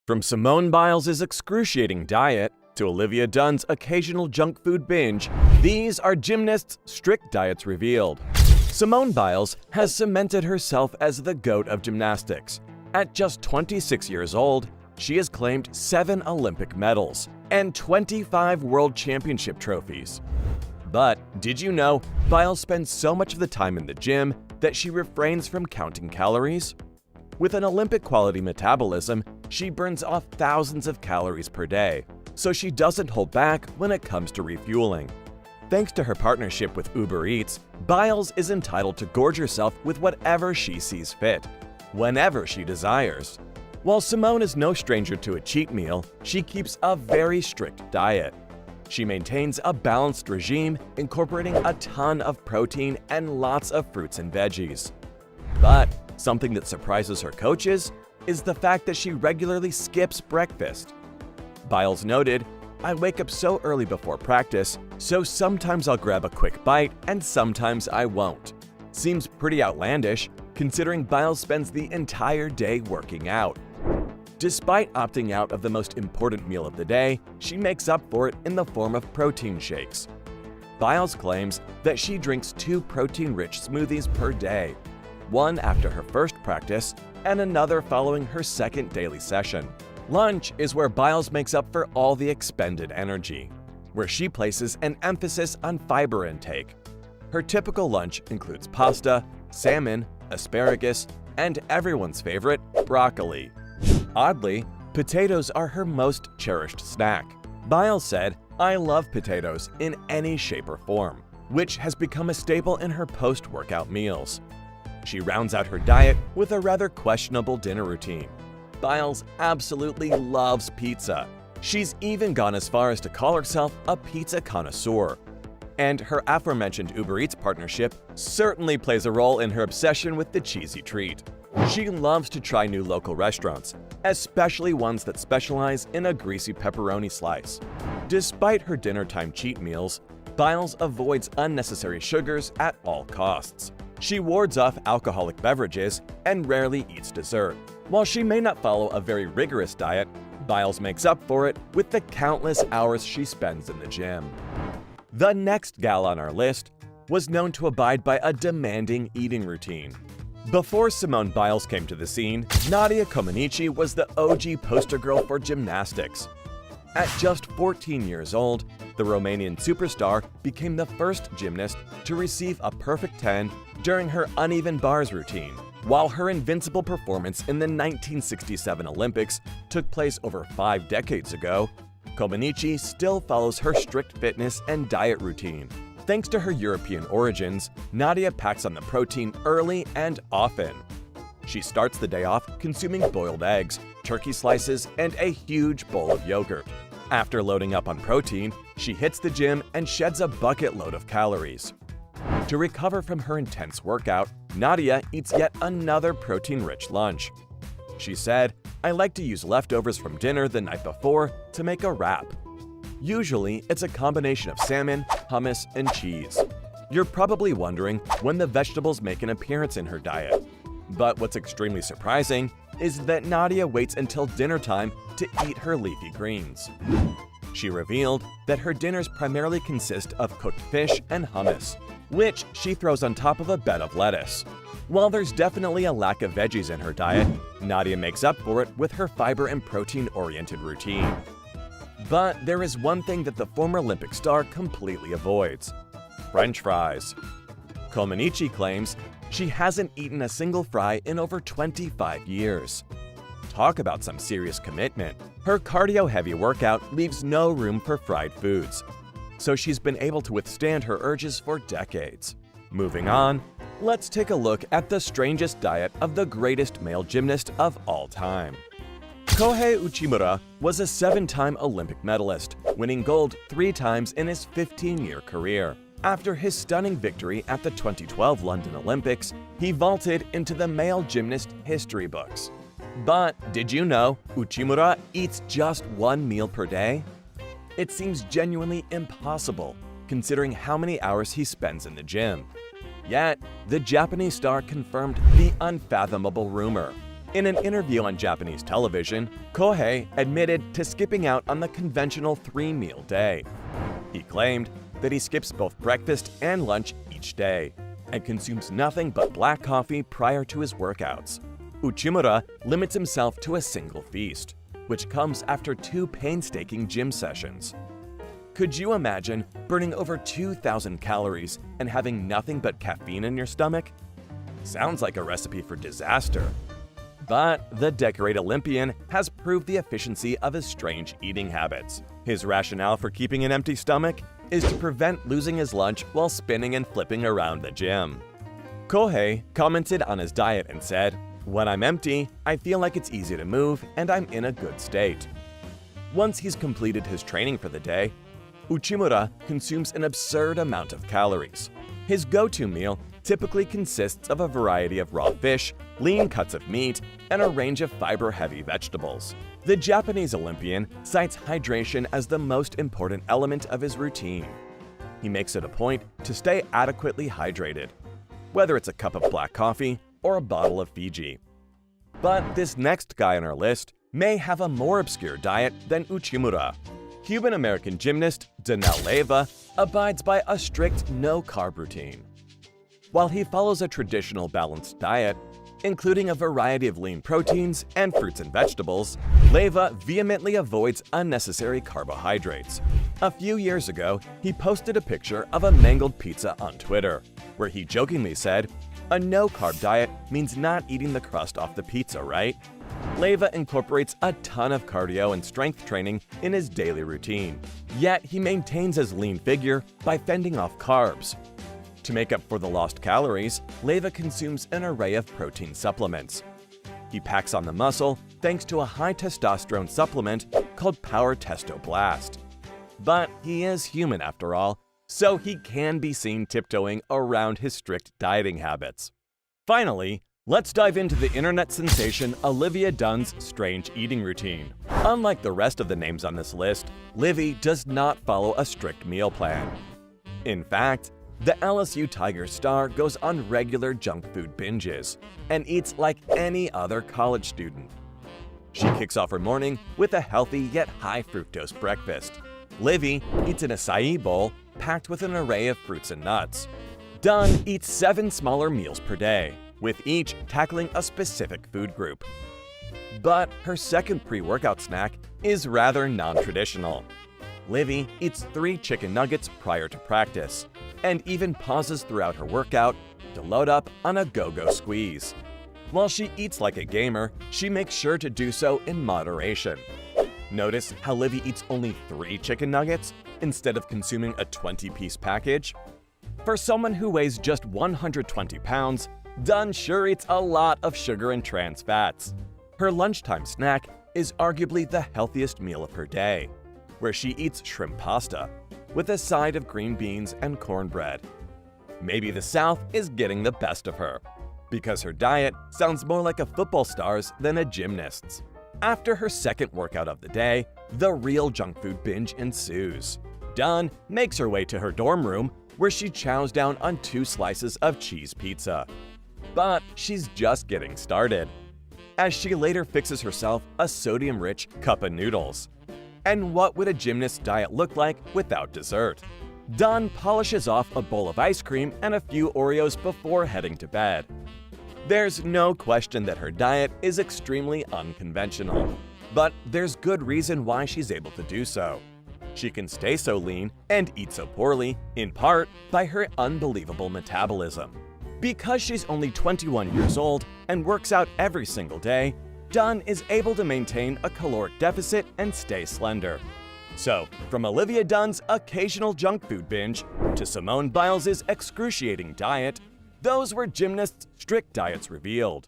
From Simone Biles' excruciating diet to Olivia Dunn's occasional junk food binge, these are gymnasts' strict diets revealed. Simone Biles has cemented herself as the GOAT of gymnastics. At just 26 years old, she has claimed 7 Olympic medals and 25 World Championship trophies. But did you know Biles spends so much of the time in the gym that she refrains from counting calories? With an Olympic-quality metabolism, she burns off thousands of calories per day, so she doesn't hold back when it comes to refueling. Thanks to her partnership with Uber Eats, Biles is entitled to gorge herself with whatever she sees fit, whenever she desires. While Simone is no stranger to a cheat meal, she keeps a very strict diet. She maintains a balanced regime, incorporating a ton of protein and lots of fruits and veggies. But something that surprises her coaches is the fact that she regularly skips breakfast. Biles noted, "I wake up so early before practice, so sometimes I'll grab a quick bite and sometimes I won't." Seems pretty outlandish, considering Biles spends the entire day working out. Despite opting out of the most important meal of the day, she makes up for it in the form of protein shakes. Biles claims that she drinks 2 protein-rich smoothies per day, one after her first practice and another following her second daily session. Lunch is where Biles makes up for all the expended energy, where she places an emphasis on fiber intake. Her typical lunch includes pasta, salmon, asparagus, and everyone's favorite, broccoli. Oddly, potatoes are her most cherished snack. Biles said, "I love potatoes in any shape or form," which has become a staple in her post-workout meals. She rounds out her diet with a rather questionable dinner routine. Biles absolutely loves pizza. She's even gone as far as to call herself a pizza connoisseur. And her aforementioned Uber Eats partnership certainly plays a role in her obsession with the cheesy treat. She loves to try new local restaurants, especially ones that specialize in a greasy pepperoni slice. Despite her dinner-time cheat meals, Biles avoids unnecessary sugars at all costs. She wards off alcoholic beverages and rarely eats dessert. While she may not follow a very rigorous diet, Biles makes up for it with the countless hours she spends in the gym. The next gal on our list was known to abide by a demanding eating routine. Before Simone Biles came to the scene, Nadia Comaneci was the OG poster girl for gymnastics. At just 14 years old, the Romanian superstar became the first gymnast to receive a perfect 10 during her uneven bars routine. While her invincible performance in the 1967 Olympics took place over 5 decades ago, Comaneci still follows her strict fitness and diet routine. Thanks to her European origins, Nadia packs on the protein early and often. She starts the day off consuming boiled eggs, turkey slices, and a huge bowl of yogurt. After loading up on protein, she hits the gym and sheds a bucket load of calories. To recover from her intense workout, Nadia eats yet another protein-rich lunch. She said, "I like to use leftovers from dinner the night before to make a wrap. Usually, it's a combination of salmon, hummus, and cheese." You're probably wondering when the vegetables make an appearance in her diet. But what's extremely surprising is that Nadia waits until dinner time to eat her leafy greens. She revealed that her dinners primarily consist of cooked fish and hummus, which she throws on top of a bed of lettuce. While there's definitely a lack of veggies in her diet, Nadia makes up for it with her fiber and protein-oriented routine. But there is one thing that the former Olympic star completely avoids: French fries. Comaneci claims she hasn't eaten a single fry in over 25 years. Talk about some serious commitment. Her cardio-heavy workout leaves no room for fried foods, so she's been able to withstand her urges for decades. Moving on, let's take a look at the strangest diet of the greatest male gymnast of all time. Kohei Uchimura was a 7-time Olympic medalist, winning gold 3 times in his 15-year career. After his stunning victory at the 2012 London Olympics, he vaulted into the male gymnast history books. But did you know Uchimura eats just 1 meal per day? It seems genuinely impossible, considering how many hours he spends in the gym. Yet, the Japanese star confirmed the unfathomable rumor. In an interview on Japanese television, Kohei admitted to skipping out on the conventional 3-meal day. He claimed that he skips both breakfast and lunch each day and consumes nothing but black coffee prior to his workouts. Uchimura limits himself to a single feast, which comes after 2 painstaking gym sessions. Could you imagine burning over 2,000 calories and having nothing but caffeine in your stomach? Sounds like a recipe for disaster. But the decorated Olympian has proved the efficiency of his strange eating habits. His rationale for keeping an empty stomach is to prevent losing his lunch while spinning and flipping around the gym. Kohei commented on his diet and said, "When I'm empty, I feel like it's easy to move and I'm in a good state." Once he's completed his training for the day, Uchimura consumes an absurd amount of calories. His go-to meal typically consists of a variety of raw fish, lean cuts of meat, and a range of fiber-heavy vegetables. The Japanese Olympian cites hydration as the most important element of his routine. He makes it a point to stay adequately hydrated, whether it's a cup of black coffee or a bottle of Fiji. But this next guy on our list may have a more obscure diet than Uchimura. Cuban-American gymnast Danel Leyva abides by a strict no-carb routine. While he follows a traditional balanced diet, including a variety of lean proteins and fruits and vegetables, Leyva vehemently avoids unnecessary carbohydrates. A few years ago, he posted a picture of a mangled pizza on Twitter, where he jokingly said, "A no-carb diet means not eating the crust off the pizza, right?" Leyva incorporates a ton of cardio and strength training in his daily routine, yet he maintains his lean figure by fending off carbs. To make up for the lost calories, Leyva consumes an array of protein supplements. He packs on the muscle thanks to a high testosterone supplement called Power Testo Blast. But he is human after all, so he can be seen tiptoeing around his strict dieting habits. Finally, let's dive into the internet sensation Olivia Dunn's strange eating routine. Unlike the rest of the names on this list, Livy does not follow a strict meal plan. In fact, the LSU Tigers star goes on regular junk food binges and eats like any other college student. She kicks off her morning with a healthy yet high fructose breakfast. Livy eats an acai bowl packed with an array of fruits and nuts. Dunn eats 7 smaller meals per day, with each tackling a specific food group. But her second pre-workout snack is rather non-traditional. Livy eats 3 chicken nuggets prior to practice, and even pauses throughout her workout to load up on a go-go squeeze. While she eats like a gamer, she makes sure to do so in moderation. Notice how Livy eats only 3 chicken nuggets instead of consuming a 20-piece package? For someone who weighs just 120 pounds, Dunn sure eats a lot of sugar and trans fats. Her lunchtime snack is arguably the healthiest meal of her day, where she eats shrimp pasta with a side of green beans and cornbread. Maybe the South is getting the best of her, because her diet sounds more like a football star's than a gymnast's. After her second workout of the day, the real junk food binge ensues. Dunn makes her way to her dorm room, where she chows down on 2 slices of cheese pizza. But she's just getting started, as she later fixes herself a sodium-rich cup of noodles. And what would a gymnast's diet look like without dessert? Dunn polishes off a bowl of ice cream and a few Oreos before heading to bed. There's no question that her diet is extremely unconventional, but there's good reason why she's able to do so. She can stay so lean and eat so poorly, in part by her unbelievable metabolism. Because she's only 21 years old and works out every single day, Dunn is able to maintain a caloric deficit and stay slender. So, from Olivia Dunn's occasional junk food binge to Simone Biles' excruciating diet, those were gymnasts' strict diets revealed.